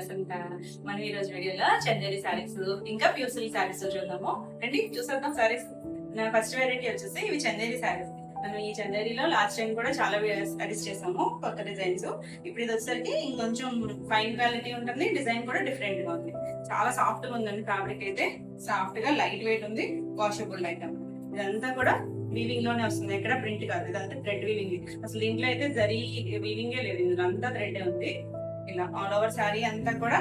వసంత. మనం ఈ రోజు వీడియోలో చందేరి శారీస్ ఇంకా ప్యూర్ సిల్క్ శారీస్ చూద్దాము. రండి చూసేద్దాం శారీస్. నా ఫస్ట్ వెరైటీ వచ్చేసి ఇవి చందేరి శారీస్. మనం ఈ చందేరిలో లాస్ట్ టైం కూడా చాలా శారీస్ చేసాము, కొత్త డిజైన్స్. ఇప్పుడు ఇది వచ్చేసరికి ఇంకొంచెం ఫైన్ క్వాలిటీ ఉంటుంది, డిజైన్ కూడా డిఫరెంట్ గా ఉంది. చాలా సాఫ్ట్ గా ఉందండి, ఫ్యాబ్రిక్ అయితే సాఫ్ట్ గా లైట్ వెయిట్ ఉంది, వాషబుల్ ఐటమ్. ఇదంతా కూడా వీవింగ్ లోనే వస్తుంది, ఎక్కడ ప్రింట్ కాదు. ఇదంతా థ్రెడ్ వీవింగ్. అసలు దీంట్లో అయితే జరీ వీవింగే లేదు, ఇందులో అంతా థ్రెడ్ ఉంది. ఇలా ఆల్ ఓవర్ శారీ అంతా కూడా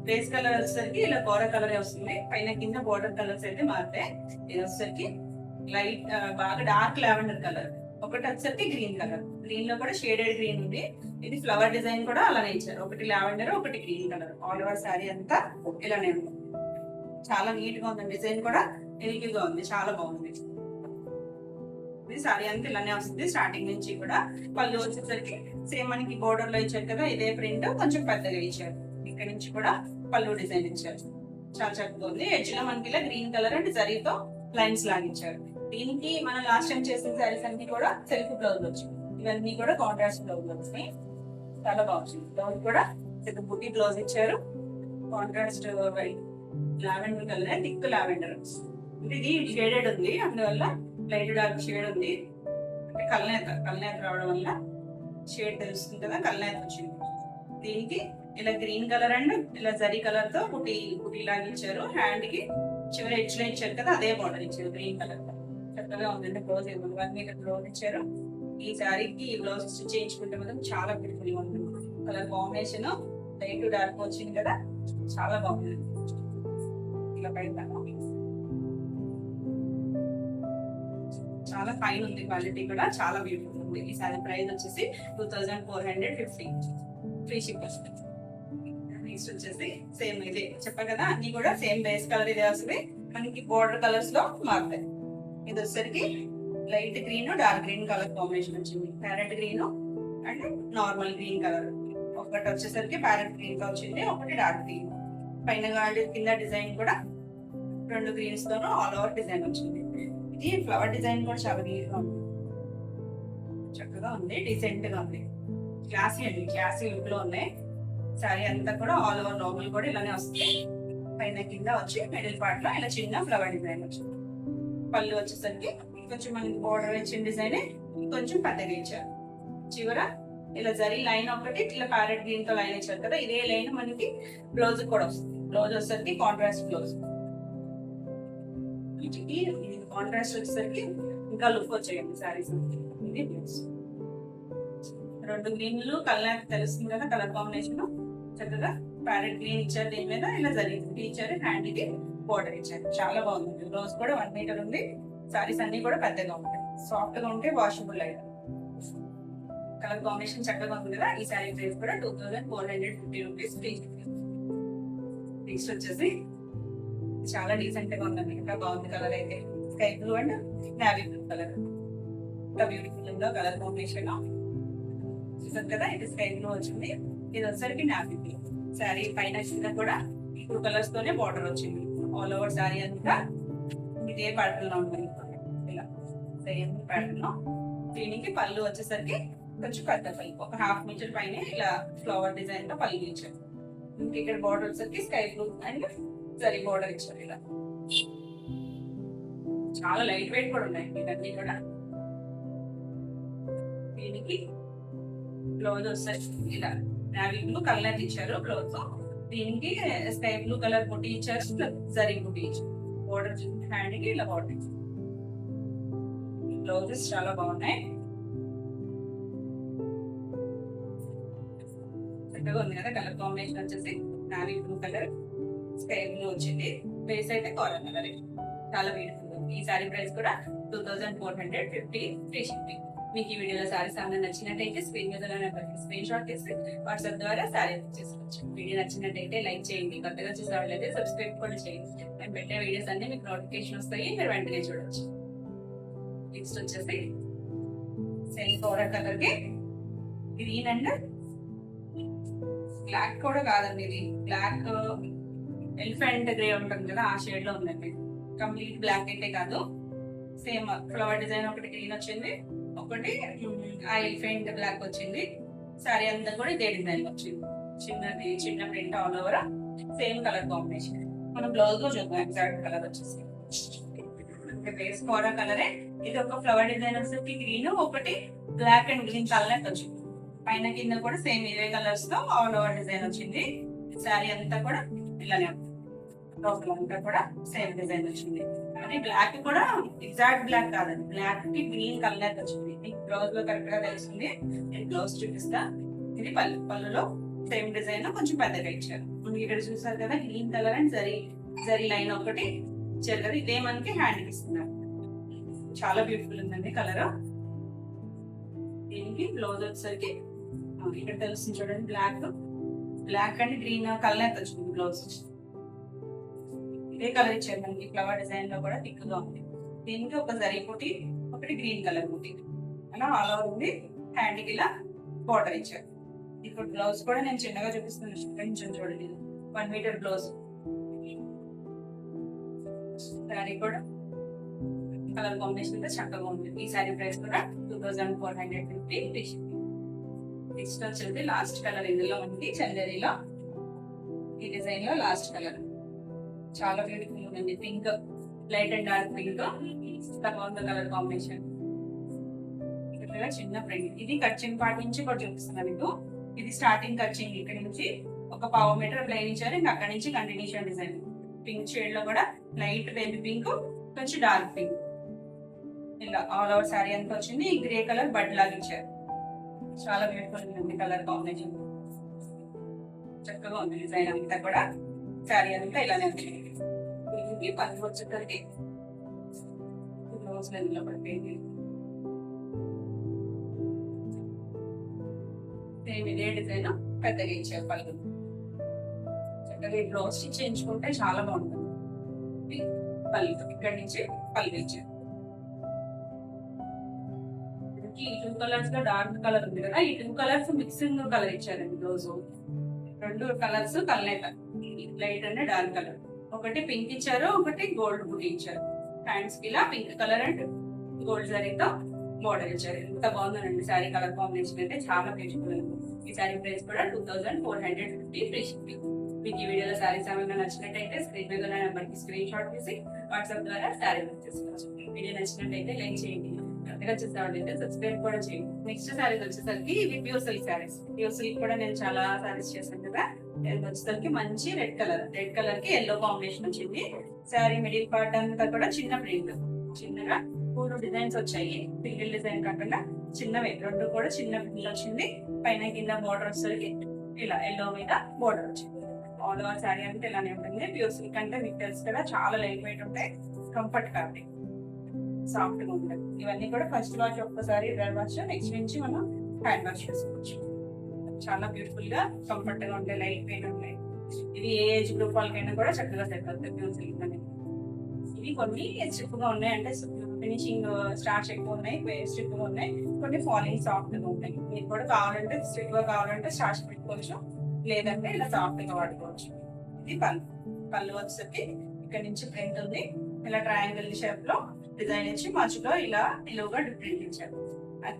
బేస్ కలర్ వచ్చేసరికి ఇలా బోర్డర్ కలర్ వస్తుంది, పైన కింద బోర్డర్ కలర్స్ అయితే మారుతాయి. ఇది వచ్చేసరికి లైట్ బాగా డార్క్ లావెండర్ కలర్, ఒకటి వచ్చేసరికి గ్రీన్ కలర్. గ్రీన్ లో కూడా షేడెడ్ గ్రీన్ ఉంది. ఇది ఫ్లవర్ డిజైన్ కూడా అలానే ఇచ్చారు, ఒకటి లావెండర్ ఒకటి green colour. All over sari అంతా ఇలానే ఉంది. చాలా నీట్ గా ఉంది, డిజైన్ కూడా ఎలిగిగా ఉంది, చాలా బాగుంది. సారీ అంతా ఇలానే వస్తుంది స్టార్టింగ్ నుంచి కూడా. పళ్ళు వచ్చేసరికి సేమ్ మనకి బోర్డర్ లో ఇచ్చారు కదా, ఇదే ప్రింట్ కొంచెం పెద్దగా ఇచ్చారు. ఇక్కడ నుంచి కూడా పళ్ళు డిజైన్ ఇచ్చారు, చాలా చక్కగా ఉంది. ఎడ్జ్ లో మనకి ఇలా గ్రీన్ కలర్ అండ్ జరీతో లైన్స్ లాగిచ్చారు. దీనికి మనం లాస్ట్ టైం చేసిన శారీస్ అన్ని కూడా సెల్ఫ్ బ్లౌజ్ వచ్చింది, ఇవన్నీ కూడా కాంట్రాస్ట్ బ్లౌజ్ వచ్చినాయి. చాలా బాగుంది. బ్లౌజ్ కూడా బుట్టి బ్లౌజ్ ఇచ్చారు, contrast white lavender colour, thick lavender. ఇది షేడెడ్ ఉంది, అందువల్ల లైట్ డార్క్ షేడ్ ఉంది. అంటే కల్నేత రావడం వల్ల షేడ్ తెలుస్తుంది కదా, కల్నేత వచ్చింది. దీనికి ఇలా గ్రీన్ కలర్ అండ్ ఇలా జరీ కలర్ తో బుటీ లాగా ఇచ్చారు. హ్యాండ్ కి చివరి ఎడ్జ్ లో ఇచ్చారు కదా, అదే బార్డర్ ఇచ్చారు గ్రీన్ కలర్. చక్కగా ఉందండి. బ్లౌజ్ 1 మీటర్ బ్లౌజ్ ఇచ్చారు. ఈ శారీకి ఈ బ్లౌజ్ స్టిచ్ చేయించుకుంటే మాత్రం చాలా బ్యూటిఫుల్ గా ఉంటుంది. కలర్ కాంబినేషన్ లైట్ డార్క్ వచ్చింది కదా, చాలా బాగుంది. ఇలా బయట చాలా ఫైన్ ఉంది, క్వాలిటీ కూడా చాలా బ్యూటిఫుల్ ఉంది. ఈ సారీ ప్రైస్ వచ్చేసి 2450, ఫ్రీ షిప్పింగ్. నెక్స్ట్ వచ్చేసి సేమ్ ఇదే చెప్పా కదా, అన్ని కూడా సేమ్ బేస్ కలర్ ఇదే వస్తుంది. మనకి బోర్డర్ కలర్స్ లో మారుతాయి. ఇది వచ్చేసరికి light green dark green colour combination వచ్చింది, parrot green and normal green colour. ఒకటి వచ్చేసరికి ప్యారెట్ గ్రీన్ గా వచ్చింది, ఒకటి డార్క్ గ్రీన్. పైన కింద డిజైన్ కూడా 2 గ్రీన్స్ తోనూ ఆల్ ఓవర్ డిజైన్ వచ్చింది. ఇది ఫ్లవర్ డిజైన్ కూడా చాలా నీట్ గా ఉంది, చక్కగా ఉంది, డీసెంట్ గా ఉంది. క్లాసీ అండి, క్లాసీ లుక్ లో ఉన్నాయి. శారీ అంతా కూడా ఆల్ ఓవర్ నార్మల్ కూడా ఇలానే వస్తుంది. పైన కింద వచ్చి మిడిల్ పార్ట్ లో ఇలా చిన్న ఫ్లవర్ డిజైన్ వచ్చింది. పళ్ళు వచ్చేసరికి కొంచెం మనకి బోర్డర్ ఇచ్చిన డిజైన్ కొంచెం పెద్దగా ఇచ్చారు. చివర ఇలా జరీ లైన్ ఒకటి ఇట్లా ప్యారెట్ గ్రీన్ తో లైన్ ఇచ్చారు కదా, ఇదే లైన్ మనకి బ్లౌజ్ కూడా వస్తుంది. బ్లౌజ్ వచ్చేసరికి కాంట్రాస్ట్ బ్లౌజ్. కాంట్రాస్ట్ వచ్చేసరికి ఇంకా లుక్ వచ్చేయండి శారీస్. ఇది బ్లౌజ్. 2 గ్రీన్లు కలర్ తెలుస్తుంది కదా, కలర్ కాంబినేషన్ చక్కగా ప్యారెట్ గ్రీన్ ఇచ్చారు. దీని మీద ఇలా జరిగింది ఇచ్చారు, హ్యాండ్ కి బోర్డర్ ఇచ్చారు. చాలా బాగుంది. బ్లౌజ్ కూడా 1 మీటర్ ఉంది. శారీస్ అన్ని కూడా పెద్దగా ఉంటాయి, సాఫ్ట్ గా ఉంటే వాషబుల్ ఐటమ్. కలర్ కాంబినేషన్ చక్కగా ఉంది కదా. ఈ శారీ ప్రైస్ కూడా 2450 రూపీస్ ఫ్రీ. నెక్స్ట్ వచ్చేసి చాలా డీసెంట్ గా ఉందండి, ఇంకా బాగుంది. కలర్ అయితే sky blue and navy blue colour, ఇంకా బ్యూటిఫుల్ ఉందో కలర్ కాంబినేషన్ చూసారు కదా. ఇది స్కై బ్లూ వచ్చింది, ఇది వచ్చేసరికి నావీ బ్లూ. శారీ పైన కింద కూడా 2 కలర్స్ తోనే బార్డర్ వచ్చింది. ఆల్ ఓవర్ శారీ అంతా ఇదే ప్యాటర్న్ లో ఉంటుంది, ఇలా సేమ్ ప్యాటర్న్ లో. దీనికి పళ్ళు వచ్చేసరికి కొంచెం పెద్ద పళ్ళు, ఒక 1/2 మీటర్ పైన ఇలా ఫ్లవర్ డిజైన్ తో పళ్ళు ఇచ్చారు. ఇంక ఇక్కడ బార్డర్ వచ్చేసరికి sky blue and zari border ఇచ్చారు. ఇలా చాలా లైట్ వెయిట్ కూడా ఉన్నాయి ఇవన్నీ కూడా. దీనికి బ్లౌజ్ వచ్చేసరికి ఇలా నావీ బ్లూ కలర్ ఇచ్చారు బ్లౌజ్. దీనికి స్కై బ్లూ కలర్ బుట్టి ఇచ్చారు, జరీ బుట్టి ఇచ్చారు. బోర్డర్ హ్యాండ్ కి ఇలా బార్డర్ ఇచ్చారు. బ్లౌజెస్ చాలా బాగున్నాయి, చక్కగా ఉంది కదా. కలర్ కాంబినేషన్ వచ్చేసి navy blue colour, sky blue వచ్చింది. బేస్ అయితే కాలర్ కలర్, చాలా బ్యూటిఫుల్. ఈ సారీ ప్రైస్ కూడా 2450, ఫ్రీ షిప్పింగ్. మీకు ఈ వీడియోలో సారీస్ ఏమైనా నచ్చినట్టయితే స్క్రీన్ మీద నెంబర్కి స్క్రీన్ షాట్ తీసి వాట్సాప్ ద్వారా సారీ బుక్ చేసుకోవచ్చు. వీడియో నచ్చినట్టయితే లైక్ చేయండి, కొత్తగా చూసే వాళ్ళైతే సబ్స్క్రైబ్ కూడా చేయండి. నేను పెట్టే వీడియోస్ అన్ని మీకు నోటిఫికేషన్ వస్తాయి, మీరు వెంటనే చూడవచ్చు. నెక్స్ట్ వచ్చేసి సేమ్ బోర్డర్ కలర్ కి గ్రీన్ అండ్ బ్లాక్ కూడా కాదండి, ఇది బ్లాక్ ఎలిఫెంట్ గ్రే ఉంటుంది కదా, ఆ షేడ్ లో ఉందండి. కంప్లీట్ బ్లాక్ అయితే కాదు, సేమ్ ఫ్లవర్ డిజైన్ ఒకటి గ్రీన్ వచ్చింది, ఒకటి ఆ ఎలిఫెంట్ బ్లాక్ వచ్చింది. సారీ అంతా కూడా ఇదే డిజైన్ వచ్చింది. చిన్న print all over same colour combination. మనం బ్లౌజ్ లో చూద్దాం ఎగ్జాక్ట్ కలర్ వచ్చేసి బేస్ కోరా కలరే. ఇది ఒక ఫ్లవర్ డిజైన్ వచ్చేసి గ్రీన్, ఒకటి బ్లాక్ అండ్ గ్రీన్ కలర్ వచ్చింది. పైన కింద కూడా సేమ్ ఇవే కలర్స్ తో ఆల్ ఓవర్ డిజైన్ వచ్చింది. శారీ అంతా కూడా ఇలానే లోపల అంతా కూడా సేమ్ డిజైన్ వచ్చింది. అది బ్లాక్ కూడా ఎగ్జాక్ట్ బ్లాక్ కాదండి, బ్లాక్ కి గ్రీన్ కలర్ వచ్చింది. మీకు బ్లౌజ్ లో కరెక్ట్ గా తెలుస్తుంది. నేను బ్లౌజ్ చూపిస్తా. ఇది పళ్ళులో సేమ్ డిజైన్ కొంచెం పెద్దగా ఇచ్చారు. మనకి ఇక్కడ చూసారు కదా green colour and zari line ఒకటి ఇచ్చారు కదా, ఇదే మనకి హ్యాండ్ ఇస్తున్నారు. చాలా బ్యూటిఫుల్ ఉందండి కలర్. దీనికి బ్లౌజ్ వచ్చేసరికి ఇక్కడ తెలుస్తుంది చూడండి, బ్లాక్ అండ్ గ్రీన్ కలర్ వచ్చింది బ్లౌజ్. ఇదే కలర్ ఇచ్చారు మనకి ఫ్లవర్ డిజైన్ లో కూడా థిక్ గా ఉంది. దీనికి ఒక జరీ కుట్టి, ఒకటి గ్రీన్ కలర్ కుట్టి అలా ఆల్ ఓవర్ ఉంది. హ్యాండ్ కి ఇలా బార్డర్ ఇచ్చారు. ఇప్పుడు బ్లౌజ్ కూడా నేను చిన్నగా చూపిస్తున్నాను, కొంచెం చూడండి. 1 మీటర్ బ్లౌజ్. శారీ కూడా కలర్ కాంబినేషన్ అయితే చక్కగా ఉంది. ఈ శారీ ప్రైస్ కూడా 2450. నెక్స్ట్ వచ్చేది లాస్ట్ కలర్. ఇందులో ఉంది చందేరిలో ఈ డిజైన్ లో లాస్ట్ కలర్ చాలా బ్యూటిఫుల్ ఉంది. Pink, light and dark pink బాగుంది కలర్ కాంబినేషన్. ఇక్కడ చిన్న ప్రింట్. ఇది కట్చింగ్ పార్ట్ నుంచి కూడా చూపిస్తున్నాను మీకు. ఇది స్టార్టింగ్ కట్చింగ్ ఇక్కడ నుంచి ఒక 1/2 మీటర్ ప్లెయిన్ ఇచ్చారు. ఇంకా అక్కడ నుంచి కంటిన్యూషన్ డిజైన్. పింక్ షేడ్ లో కూడా లైట్ బేబీ పింక్, కొంచెం డార్క్ పింక్ ఇలా ఆల్ ఓవర్ శారీ అంతా వచ్చింది. ఈ గ్రే కలర్ బడ్ లాగా ఇచ్చారు. చాలా బ్యూటిఫుల్ ఉంది కలర్ కాంబినేషన్. చక్కగా ఉంది డిజైన్ అంతా కూడా. శారీ అంతా ఇలానే వచ్చింది. దీనికి పని వచ్చేసరికి బ్లౌజ్ లెంత్ లో పడిపోయింది. సేమ్ ఇదే డిజైన్ పెద్దగా ఇచ్చారు పళ్ళు. చక్కగా ఈ బ్లౌజ్ స్టిచ్ చేయించుకుంటే చాలా బాగుంటుంది. పళ్ళు ఇక్కడి నుంచి పళ్ళు ఇచ్చారు. ఈ 2 కలర్స్ లో డార్క్ కలర్ ఉంది కదా, ఈ 2 కలర్స్ మిక్సింగ్ కలర్ ఇచ్చారండి బ్లౌజ్. 2 కలర్స్ కలనేత, లైట్ అండ్ డార్క్ కలర్. ఒకటి పింక్ ఇచ్చారు, ఒకటి గోల్డ్ బుటీ ఇచ్చారు. హ్యాండ్స్ కి ఇలా పింక్ కలర్ అండ్ గోల్డ్ జరీతో బోర్డర్ ఇచ్చారు. ఎంత బాగుందండి శారీ కలర్ కాంబినేషన్ అయితే చాలా బ్యూటిఫుల్. ఈ శారీ ప్రైస్ కూడా 2450 ఫ్రీ షిప్పింగ్. మీకు ఈ వీడియోలో శారీస్ ఏమైనా నచ్చినట్టయితే స్క్రీన్ మీద ఉన్న నెంబర్ కి స్క్రీన్ షాట్ తీసి వాట్సాప్ ద్వారా శారీ బుక్ చేసుకోవచ్చు. వీడియో నచ్చినట్టయితే లైక్ చేయండి, వచ్చేసామంటే సబ్స్క్రైబ్ కూడా చేయండి. నెక్స్ట్ శారీస్ వచ్చేసరికి ఇవి pure silk saris. Pure silk కూడా నేను చాలా శారీస్ చేశాను కదా. వచ్చేసరికి మంచి రెడ్ కలర్ కి ఎల్లో కాంబినేషన్ వచ్చింది. శారీ మిడిల్ పార్ట్ అంతా కూడా చిన్న ప్రింట్, చిన్నగా 3 డిజైన్స్ వచ్చాయి. సింగిల్ డిజైన్ కాకుండా చిన్నవి 2 కూడా చిన్న ప్రింట్ వచ్చింది. పైన కింద బోర్డర్ వచ్చేసరికి ఇలా ఎల్లో మీద బోర్డర్ వచ్చింది. ఆల్ ఓవర్ శారీ అంటే ఇలానే ఉంటుంది. ప్యూర్ సిల్క్ అంటే మీకు తెలుసు కదా, చాలా లైట్ వెయిట్ ఉంటాయి, కంఫర్ట్ కాబట్టి సాఫ్ట్ గా ఉంటుంది. ఇవన్నీ కూడా ఫస్ట్ వాష్ ఒక్కసారి డ్రై వాష్, నెక్స్ట్ నుంచి మనం హ్యాండ్ వాష్ చేసుకోవచ్చు. చాలా బ్యూటిఫుల్ గా కంఫర్ట్ గా ఉంటాయి, లైట్ వెయిట్ ఉంటాయి. ఇది ఏ ఏజ్ గ్రూప్ వాళ్ళకైనా కూడా చక్కగా సెట్ అవుతుంది ప్యూర్ సిల్క్ అనేది. ఇవి కొన్ని స్టిఫ్ గా ఉన్నాయి, అంటే ఫినిషింగ్ స్టార్చ్ ఎక్కువ ఉన్నాయి, స్టిఫ్ గా ఉన్నాయి. కొన్ని ఫాలింగ్ సాఫ్ట్ గా ఉంటాయి. మీకు కూడా కావాలంటే స్టిఫ్ గా కావాలంటే స్టార్చ్ పెట్టుకోవచ్చు, లేదంటే ఇలా సాఫ్ట్ గా వాడుకోవచ్చు. ఇది పళ్ళు వచ్చేసరికి ఇక్కడ నుంచి ప్రింట్ ఉంది. ఇలా ట్రయాంగిల్ షేప్ లో డిజైన్ ఇచ్చి మధ్యలో ఇలా నిలువుగా ప్రింట్ ఇచ్చారు.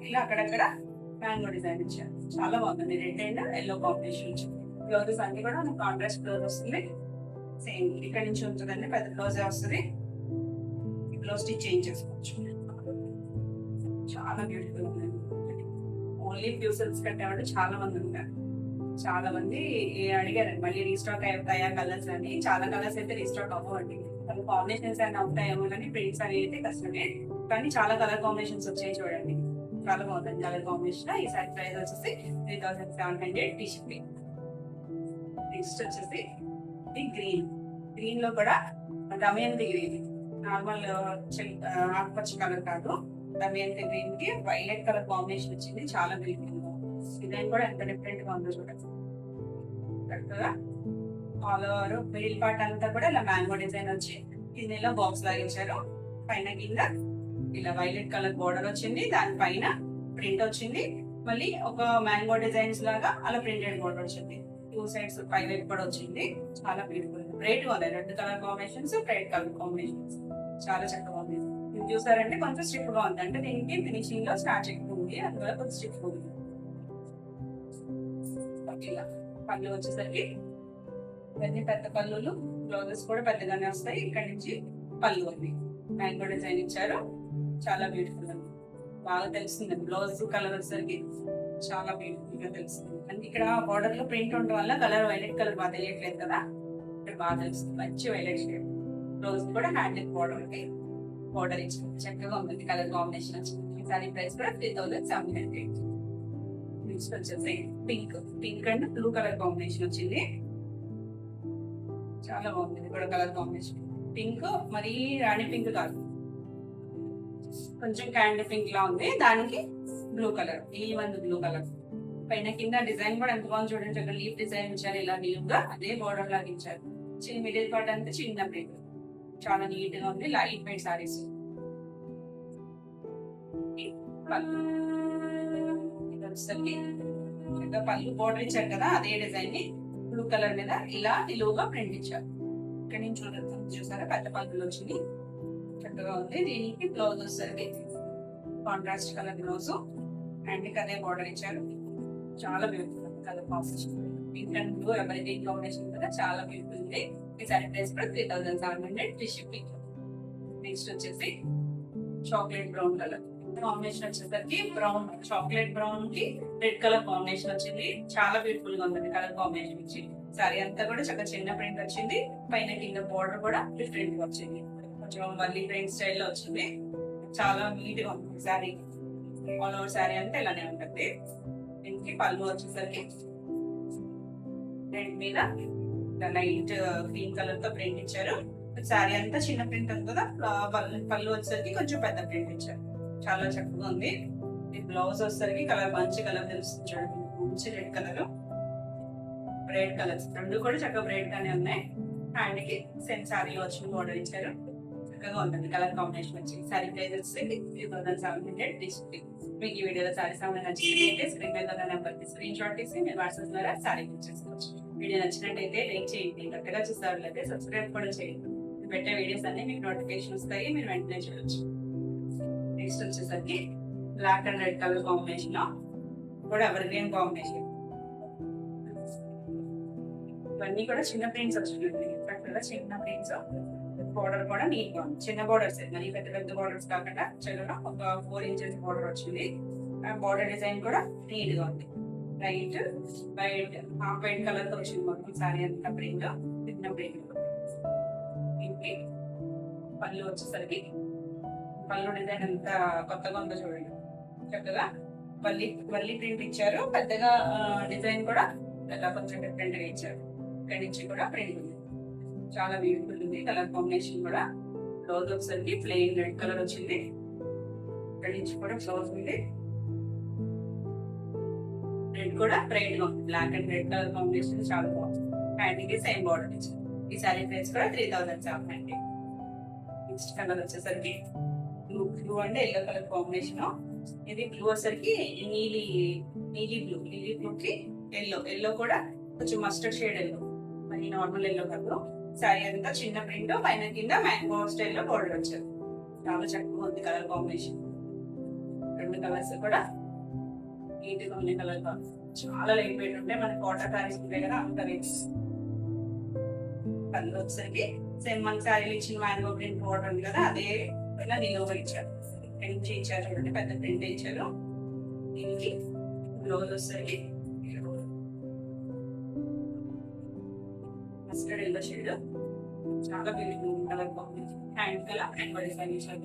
ఇలా అక్కడక్కడ మ్యాంగో డిజైన్ ఇచ్చారు. చాలా బాగుంది. రెడ్ అండ్ ఎల్లో కాంబినేషన్ ఇచ్చింది. బ్లౌజెస్ అన్ని కూడా మనకు కాంట్రాస్ట్ బ్లౌజ్ వస్తుంది. సేమ్ ఇక్కడ నుంచి ఉంటుందండి, పెద్ద బ్లౌజే వస్తుంది. ఈ బ్లౌజ్ స్టిచ్ చేంజ్ చేసుకోవచ్చు. చాలా బ్యూటిఫుల్ ఉందండి. ఓన్లీ ప్యూర్ సిల్క్స్ కట్టేవాళ్ళు చాలా మంది ఉంటారు. చాలా మంది అడిగారండి మళ్ళీ రీస్టాక్ అవుతాయా కలర్స్ అని. చాలా కలర్స్ అయితే రీస్టాక్ అవ్వండి, కాంబినేషన్స్ అయినా ఉంటాయేమో కానీ ప్రింట్స్ అని అయితే కష్టమే. కానీ చాలా కలర్ కాంబినేషన్స్ వచ్చాయి చూడండి, చాలా బాగుంటుంది కలర్ కాంబినేషన్. ఈ సారీ ప్రైస్ వచ్చేసి 3700 ఫ్రీ షిప్పింగ్. నెక్స్ట్ వచ్చేసి గ్రీన్ లో కూడా దమయంతి గ్రీన్, నార్మల్ ఆకుపచ్చ కలర్ కాదు, దమయంతి గ్రీన్ కి వైలెట్ కలర్ కాంబినేషన్ వచ్చింది. చాలా బ్యూటిఫుల్. డిజైన్ కూడా ఎంత డిఫరెంట్ గా ఉందో చూడండి. చక్కగా ఆల్ ఓవర్ మిడిల్ పార్ట్ అంతా కూడా ఇలా మ్యాంగో డిజైన్ వచ్చి కింద బాక్స్ లాగా ఇచ్చారు. పైన కింద ఇలా వైలెట్ కలర్ బోర్డర్ వచ్చింది, దానిపైన ప్రింట్ వచ్చింది. మళ్ళీ ఒక మ్యాంగో డిజైన్స్ లాగా అలా ప్రింటెడ్ బోర్డర్ వచ్చింది. 2 సైడ్స్ పైలెట్ కూడా వచ్చింది. చాలా బ్యూటిఫుల్. బ్రైట్ గా ఉన్నాయి, red colour combinations, bright colour combinations. చాలా చక్కగా ఉంది. ఇది చూసారంటే కొంచెం స్టిఫ్ గా ఉంది, అంటే దీనికి ఫినిషింగ్ లో స్టార్చ్ ఎక్కువ ఉంది, అందువల్ల కొంచెం స్టిఫ్ ఉంది. ఇలా పళ్ళు వచ్చేసరికి ఇవన్నీ పెద్ద పళ్ళులు, బ్లౌజెస్ కూడా పెద్దగానే వస్తాయి. ఇక్కడ నుంచి పళ్ళు అన్ని మ్యాంగో డిజైన్ ఇచ్చారు, చాలా బ్యూటిఫుల్ అండి. బాగా తెలుస్తుంది బ్లౌజ్ కలర్ వచ్చేసరికి చాలా బ్యూటిఫుల్ గా తెలుస్తుంది. అంటే ఇక్కడ బార్డర్ లో ప్రింట్ ఉండడం వల్ల కలర్ వైలెట్ కలర్ బాగా తెలియట్లేదు కదా, ఇక్కడ బాగా తెలుస్తుంది. మంచి వైలెట్ షేడ్. బ్లౌజ్ కూడా హ్యాండ్ బార్డర్ ఇచ్చింది, చక్కగా ఉంటుంది. కలర్ కాంబినేషన్ వచ్చింది. ఈ సారీ ప్రైస్ కూడా 3700. నెక్స్ట్ వచ్చేసి pink and blue colour combination వచ్చింది. చాలా బాగుంది ఇది కూడా కలర్ కాంబినేషన్. పింక్ మరీ రాణి పింక్ కాదు, కొంచెం క్యాండీ పింక్ లా ఉంది. దానికి బ్లూ కలర్, ఈ మంది బ్లూ కలర్. పైన కింద డిజైన్ కూడా ఎంత బాగుంది చూడండి. అక్కడ లీఫ్ డిజైన్ ఇచ్చారు, ఇలా నిలువుగా అదే బోర్డర్ లాగా ఇచ్చారు. చిన్న మిడిల్ పార్ట్ అంతా చిన్న ప్రింట్, చాలా నీట్ గా ఉంది. Light weight saris. పళ్ళు బోర్డర్ ఇచ్చారు కదా, అదే డిజైన్ ని బ్లూ కలర్ మీద ఇలా నిలువుగా ప్రింట్ ఇచ్చారు. ఇక్కడ నుంచి చూసారా పెద్ద పళ్ళులు వచ్చింది, చక్కగా ఉంది. దీనికి బ్లౌజ్ వస్తుంది కాంట్రాస్ట్ కలర్ బ్లౌజ్, అండ్ అదే బార్డర్ ఇచ్చారు. చాలా beautiful colour combination. Pink and blue ఎవరి కాంబినేషన్ కదా, చాలా బ్యూటిఫుల్ ఉంది. ఈ సారీ ప్రైస్ కూడా 3700 ఫ్రీ షిప్పింగ్. నెక్స్ట్ వచ్చేసి చాక్లెట్ బ్రౌన్ కలర్ కాంబినేషన్ వచ్చేసరికి బ్రౌన్, చాక్లెట్ బ్రౌన్ కి రెడ్ కలర్ కాంబినేషన్ వచ్చింది. చాలా బ్యూటిఫుల్ గా ఉంది కలర్ కాంబినేషన్ ఇచ్చి. సారీ అంతా కూడా చక్కగా చిన్న ప్రింట్ వచ్చింది. పైన కింద బోర్డర్ కూడా డిఫరెంట్ గా వచ్చింది, కొంచెం మళ్ళీ ప్రింట్ స్టైల్లో వచ్చింది. చాలా నీట్ గా ఉంది సారీ. ఆల్ ఓవర్ సారీ అంతా ఇలానే ఉంటుంది. దీనికి పళ్ళు వచ్చేసరికి రెడ్ మీద లైట్ గ్రీన్ కలర్ తో ప్రింట్ ఇచ్చారు. సారీ అంతా చిన్న ప్రింట్ ఉంది కదా, పళ్ళు వచ్చేసరికి కొంచెం పెద్ద ప్రింట్ ఇచ్చారు. చాలా చక్కగా ఉంది. ఈ బ్లౌజ్ వచ్చేసరికి కలర్ మంచి కలర్ తెలుస్తుంది చూడండి, మంచి రెడ్ కలర్, బ్రైట్ కలర్స్ రెండు కూడా చక్కగా బ్రైట్ గానే ఉన్నాయి. హ్యాండ్ కి సేమ్ సారీ వచ్చిన బోర్డర్ ఇచ్చారు, చక్కగా ఉంటుంది కలర్ కాంబినేషన్ వచ్చి. సారీ ప్రైస్ వచ్చి 3700. మీకు ఈ వీడియోలో సారీ సామాన్ నచ్చినట్లయితే స్క్రీన్ మీద నెంబర్కి స్క్రీన్ షాట్ తీసి మీరు వాట్సాప్ ద్వారా సారీ బుక్ చేసుకోవచ్చు. వీడియో నచ్చినట్టయితే లైక్ చేయండి, కరెక్ట్గా చూసేవాళ్ళైతే సబ్స్క్రైబ్ కూడా చేయండి. పెట్టే వీడియోస్ అన్ని మీకు నోటిఫికేషన్ వస్తాయి, మీరు వెంటనే చూడొచ్చు. నెక్స్ట్ వచ్చేసరికి black and red colour combination కూడా ఎవర్ గ్రీన్ కాంబినేషన్. ఇవన్నీ కూడా చిన్న ప్రింట్స్ వచ్చినాయి, ఇక్కడ చిన్న ప్రింట్స్. బోర్డర్ కూడా నీట్ గా ఉంది, చిన్న బోర్డర్స్ మరి పెద్ద పెద్ద బోర్డర్స్ కాకుండా చిన్నగా ఒక 4 ఇంచెస్ బోర్డర్ వచ్చింది. బోర్డర్ డిజైన్ కూడా నీట్ గా ఉంది. Light white, half white colour తో వచ్చింది మొత్తం సారీ అంతా ప్రింట్, చిన్న ప్రింట్. దీనికి పళ్ళు వచ్చేసరికి పళ్ళు డిజైన్ ఎంత కొత్తగా ఉందో చూడండి, చక్కగా వల్లి ప్రింట్ ఇచ్చారు. పెద్దగా డిజైన్ కూడా కొంచెం డిఫరెంట్ గా ఇచ్చారు. ఇక్కడ నుంచి కూడా ప్రింట్ ఉంది, చాలా బ్యూటిఫుల్ ఉంది. కలర్ కాంబినేషన్ కూడా బ్లౌజ్ వచ్చేసరికి ప్లెయిన్ రెడ్ కలర్ వచ్చింది. ఇక్కడ నుంచి కూడా బ్లౌజ్ ఉంది, రెడ్ కూడా బ్రైట్ గా ఉంది. Black and red colour combination చాలా బాగుంది. హ్యాండ్ కి సేమ్ బార్డర్ ఇచ్చింది. ఈ సారీ ప్రైస్ కూడా 3700. నెక్స్ట్ కలర్ వచ్చేసరికి blue and yellow colour combination. ఇది బ్లూ వచ్చేసరికి నీలి బ్లూకి ఎల్లో కూడా కొంచెం మస్టర్డ్ షేడ్ ఎల్లో, మరి నార్మల్ ఎల్లో కలర్. సారీ అంతా చిన్న ప్రింట్, పైన కింద మ్యాంగో స్టైల్లో బోర్డర్ వచ్చారు. చాలా చక్కగా ఉంది కలర్ కాంబినేషన్. రెండు కలర్స్ కూడా నీట్ గా ఉన్నాయి. కలర్ చాలా లైట్ వెయిట్ ఉంటాయి, మనకి కాటన్ సారీస్ ఉంటాయి కదా అంత వెయిట్. కలర్ వచ్చేసరికి సేమ్ మన శారీలు ఇచ్చిన మ్యాంగో ప్రింట్ బోర్డర్ ఉంది కదా, అదే ఇలా నిలువుగా ఇచ్చారు. ప్రింట్ ఇచ్చారు చూడండి, పెద్ద ప్రింట్ ఇచ్చారు. దీనికి బ్లౌజ్ వచ్చేసరికి మస్టర్డ్ ఎల్లో షేడ్, చాలా beautiful colour combination. Hand colour and design చాలా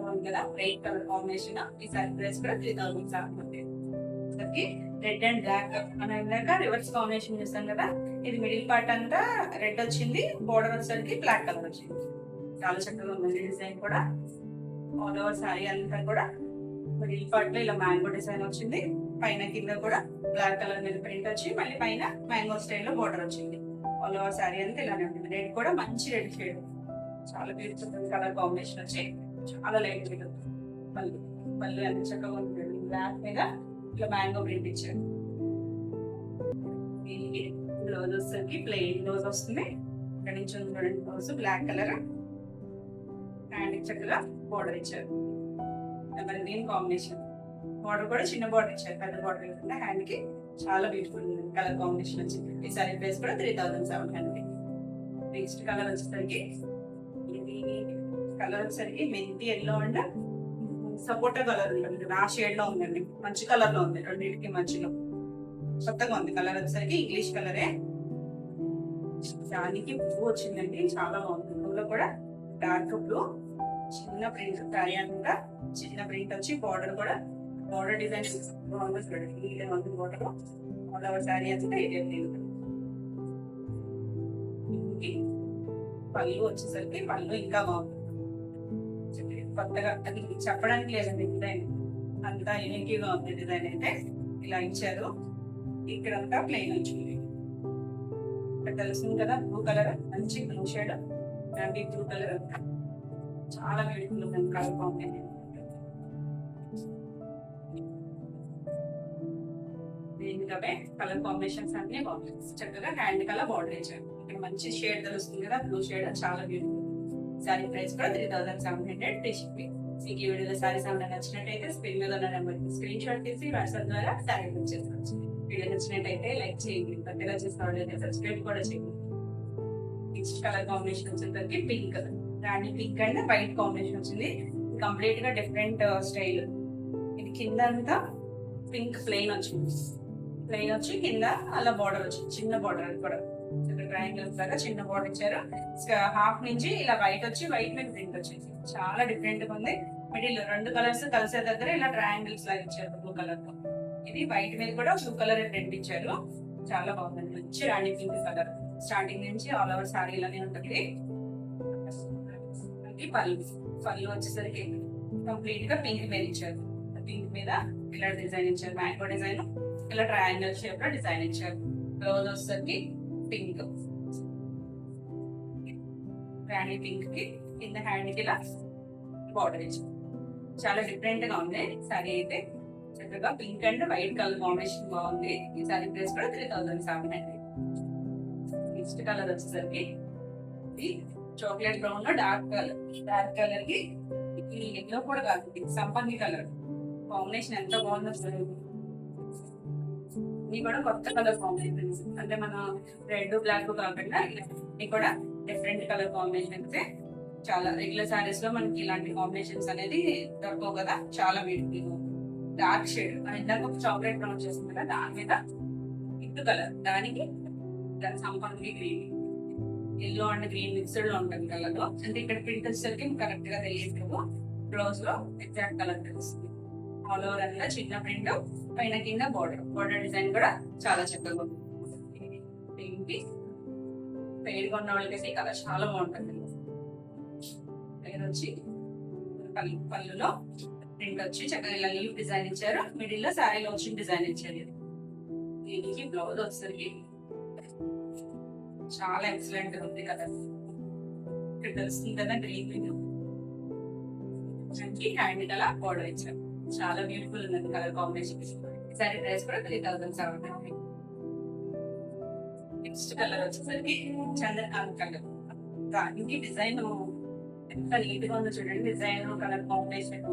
బాగుంది కదా, బ్రైట్ కలర్ కాంబినేషన్. ఈ సారీ ప్రైస్ కూడా 3700. రెడ్ అండ్ బ్లాక్ మనం ఇందాక రివర్స్ కాంబినేషన్ చేస్తాం కదా, ఇది మిడిల్ పార్ట్ అంతా రెడ్ వచ్చింది, బోర్డర్ వచ్చేసరికి బ్లాక్ కలర్ వచ్చింది. చాలా చక్కగా ఉంది డిజైన్ కూడా. ఆల్ ఓవర్ సారీ అంతా కూడా మిడిల్ పార్ట్ లో ఇలా మ్యాంగో డిజైన్ వచ్చింది, పైన కింద కూడా బ్లాక్ కలర్ మీద ప్రింట్ వచ్చి మళ్ళీ పైన మ్యాంగో స్టైల్ లో బోర్డర్ వచ్చింది. ఆల్ ఓవర్ సారీ అంతా ఇలానే ఉంటుంది. రెడ్ కూడా మంచి రెడ్ షేడ్, చాలా బ్యూటిఫుల్ కలర్ కాంబినేషన్ వచ్చి చాలా లైట్ వెయిట్. పళ్ళు ఎంత చక్కగా ఉంటుంది, బ్లాక్ మీద ఇట్లా మ్యాంగో ప్రింట్ ఇచ్చారు. దీనికి బ్లౌజ్ వచ్చేసరికి ప్లెయిన్ బ్లౌజ్ వస్తుంది. ఇక్కడ నుంచి చూడండి బ్లౌజ్ బ్లాక్ కలర్, హ్యాండ్ చక్కగా బోర్డర్ ఇచ్చారు. Green combination. బార్డర్ కూడా చిన్న బార్డర్ ఇచ్చారు, పెద్ద బార్డర్ లేకుండా హ్యాండ్ కి చాలా బ్యూటిఫుల్ ఉంది కలర్ కాంబినేషన్ వచ్చింది. ఈ సారీ ప్రైస్ కూడా 3700. నెక్స్ట్ కలర్ వచ్చేసరికి ఇది కలర్ వచ్చేసరికి మెంతి ఎల్లో అండ్ సపోటా కలర్ ఉంటుంది. ఆ షేడ్ లో ఉందండి, మంచి కలర్ లో ఉంది, రెండింటికి మధ్యలో కొత్తగా ఉంది. కలర్ వచ్చేసరికి ఇంగ్లీష్ కలరే, దానికి బ్లూ వచ్చిందండి, చాలా బాగుంది. బ్లూలో కూడా డార్క్ బ్లూ, చిన్న ప్రింట్ శారీ అంతా చిన్న ప్రింట్ వచ్చి బార్డర్ కూడా బార్డర్ డిజైన్ బాగుంది చూడండి. నీట్గా ఉంది బార్డర్. ఆల్ ఓవర్ శారీ అంతా ఇదే ప్రింట్. పళ్ళు వచ్చేసరికి పళ్ళు ఇంకా బాగుంది, కొత్తగా అది చెప్పడానికి లేదండి. డిజైన్ అంతా యూనిక్ గా ఉంది. డిజైన్ అయితే ఇలా ఇచ్చారు. ఇక్కడంతా ప్లెయిన్ వచ్చింది. ఇక్కడ తెలుస్తుంది కదా బ్లూ కలర్, మంచి blue shade, navy blue colour, చాలా బ్యూటిఫుల్ ఉంది కలర్ కాంబినేషన్. దీనికవే కలర్ కాంబినేషన్స్ అన్ని బాగుంటాయి. చక్కగా హ్యాండ్ కలర్ బార్డర్ ఇచ్చారు. ఇక్కడ మంచి షేడ్ తెలుస్తుంది కదా బ్లూ షేడ్, చాలా బ్యూటిఫుల్. సారీ ప్రైస్ కూడా 3700 ఫ్రీ షిప్పింగ్. మీకు ఈ వీడియోలో సారీస్ ఏమైనా నచ్చినట్టయితే స్క్రీన్ మీద ఉన్న నెంబర్కి స్క్రీన్ షాట్ తీసి వాట్సాప్ ద్వారా సారీ బుక్ చేసుకోవచ్చు. వీడియో నచ్చినట్టయితే లైక్ చేయండి, కొత్తగా చూసుకోవాలి సబ్స్క్రైబ్ కూడా చేయండి. నెక్స్ట్ కలర్ కాంబినేషన్ వచ్చేసరికి pink, Rani pink and white combination వచ్చింది. కంప్లీట్ గా డిఫరెంట్ స్టైల్. ఇది కింద అంతా పింక్ ప్లెయిన్ వచ్చింది, ప్లెయిన్ వచ్చి కింద అలా బార్డర్ వచ్చింది, చిన్న బార్డర్. అది కూడా ట్రయాంగిల్ లాగా చిన్న బార్డర్ ఇచ్చారు. హాఫ్ నుంచి ఇలా వైట్ వచ్చి వైట్ మీద ప్రింట్ వచ్చింది, చాలా డిఫరెంట్ గా ఉంది. మిడిల్ రెండు కలర్స్ కలిసే దగ్గర ఇలా ట్రయాంగిల్స్ లాగా ఇచ్చారు బ్లూ కలర్ తో. ఇది వైట్ మీద కూడా బ్లూ కలర్ ప్రింట్ ఇచ్చారు, చాలా బాగుందండి. మంచి రాణి పింక్ కలర్. స్టార్టింగ్ నుంచి ఆల్ ఓవర్ శారీ ఇలానే ఉంటుంది. పళ్ళు వచ్చేసరికి కంప్లీట్ గా పింక్ మీద ఇచ్చారు. పింక్ మీద ఇలా డిజైన్ ఇచ్చారు, మ్యాంగో డిజైన్, ఇలా ట్రయాంగిల్ షేప్ లో డిజైన్ ఇచ్చారు. బ్లౌజ్ వచ్చేసరికి పింక్, రాణి పింక్ కి కింద హ్యాండ్ కి ఇలా బార్డర్ ఇచ్చారు. చాలా డిఫరెంట్ గా ఉంది సారీ అయితే. చక్కగా pink and white colour combination బాగుంది. ఈ సారీ ప్రైస్ కూడా 3700. నెక్స్ట్ కలర్ వచ్చేసరికి ఇది చాక్లెట్ బ్రౌన్ లో డార్క్ కలర్ కి ఎల్లో కూడా కాదు, సంపంగి కలర్ కాంబినేషన్ ఎంత బాగుందో అసలు. ఇది కూడా కొత్త కలర్ కాంబినేషన్స్, అంటే మన రెడ్ బ్లాక్ కాకుండా ఇది కూడా డిఫరెంట్ కలర్ కాంబినేషన్స్. చాలా రెగ్యులర్ సారీస్ లో మనకి ఇలాంటి కాంబినేషన్స్ అనేది దొరకవు కదా, చాలా బ్యూటిఫుల్. డార్క్ షేడ్ ఇందాక ఒక చాక్లెట్ బ్రౌన్ చేస్తుంది కదా, దాని మీద పింక్ కలర్, దానికి సంపంగి green, yellow and green mixed లో ఉంటుంది కలర్ లో. అంటే ఇక్కడ ప్రింట్ వచ్చేసరికి కరెక్ట్ గా తెలియదు, బ్లౌజ్ లో ఎగ్జాక్ట్ కలర్ తెలుస్తుంది. ఆల్ ఓవర్ అంతా చిన్న ప్రింట్, పైన కింద బార్డర్ డిజైన్ కూడా చాలా చక్కగా ఉంది. పేరు కొన్న వాళ్ళకైతే ఈ కలర్ చాలా బాగుంటుంది. పేరు వచ్చి పళ్ళులో ప్రింట్ వచ్చి చక్కగా ఇలా లీఫ్ డిజైన్ ఇచ్చారు. మిడిల్ లో శారీలో వచ్చిన డిజైన్ ఇచ్చారు. దీనికి బ్లౌజ్ వచ్చేసరికి చాలా ఎక్సలెంట్ ఉంది కదా, ఇక్కడ తెలుస్తుంది కదా గ్రీన్ హ్యాండ్ కలా బార్డర్ ఇచ్చారు. చాలా బ్యూటిఫుల్ ఉంది కలర్ కాంబినేషన్. సారీ ప్రైస్ కూడా 3700. నెక్స్ట్ కలర్ వచ్చేసరికి చంద్రకాంత్ కలర్. దానికి డిజైన్ ఎంత నీట్ గా ఉందో చూడండి. డిజైన్ కలర్ కాంబినేషన్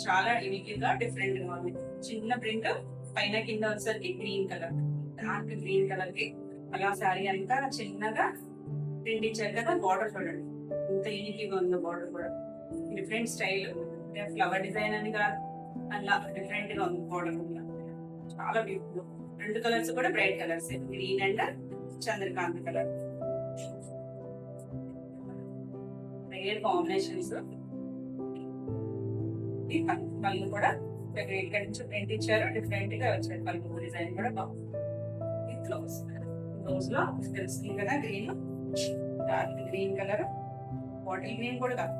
చాలా యూనిక్ గా డిఫరెంట్ గా ఉంది. చిన్న ప్రింట్, పైన కింద వచ్చేసరికి green colour, dark green colour కి అలా శారీ అంతా చిన్నగా ప్రింట్ ఇచ్చారు కదా. బార్డర్ చూడండి ఎంత యూనిక్ గా ఉందో, బార్డర్ కూడా డిఫరెంట్ స్టైల్, ఫ్లవర్ డిజైన్ అని కాదు, అలా డిఫరెంట్ గా ఉంది బార్డర్ కూడా, చాలా బ్యూటిఫుల్. రెండు కలర్స్ కూడా bright colours, green and Chandrakant colour. Rare combinations. ఈ పళ్ళు కూడా ఇక్కడ నుంచి ప్రింట్ ఇచ్చారు, డిఫరెంట్ గా వచ్చారు. పళ్ళు డిజైన్ కూడా బాగుంది. బ్లౌజ్ లో తెలుస్తుంది కదా green, dark green colour, bottle green కూడా కాదు,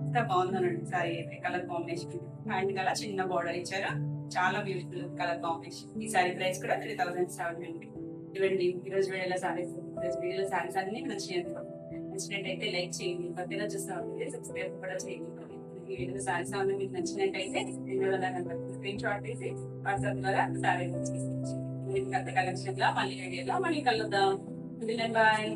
ఎంత బాగుందనండి సారీ అయితే. కలర్ కాంబినేషన్ హ్యాండ్ కలర్ చిన్న బార్డర్ ఇచ్చారు, చాలా బ్యూటిఫుల్ కలర్ కాంబినేషన్. ఈ సారీ ప్రైస్ కూడా 3700. ఇవ్వండి ఈరోజు వీడియోలో సారీస్. వీడియోలో సారీస్ అన్ని నచ్చినట్టయితే లైక్ చేయండి, కొత్తగా చూస్తా ఉంటుంది సబ్స్క్రైబ్ కూడా చేయండి. ఈ వీడియోలో సారీస్ అన్ని మీకు నచ్చినట్టయితే స్క్రీన్ షాట్ తీసి వాట్సాప్ ద్వారా సారీ కొత్త కలెక్షన్ లా మళ్ళీ వీడియోలో మళ్ళీ కలుద్దాం. బాయ్.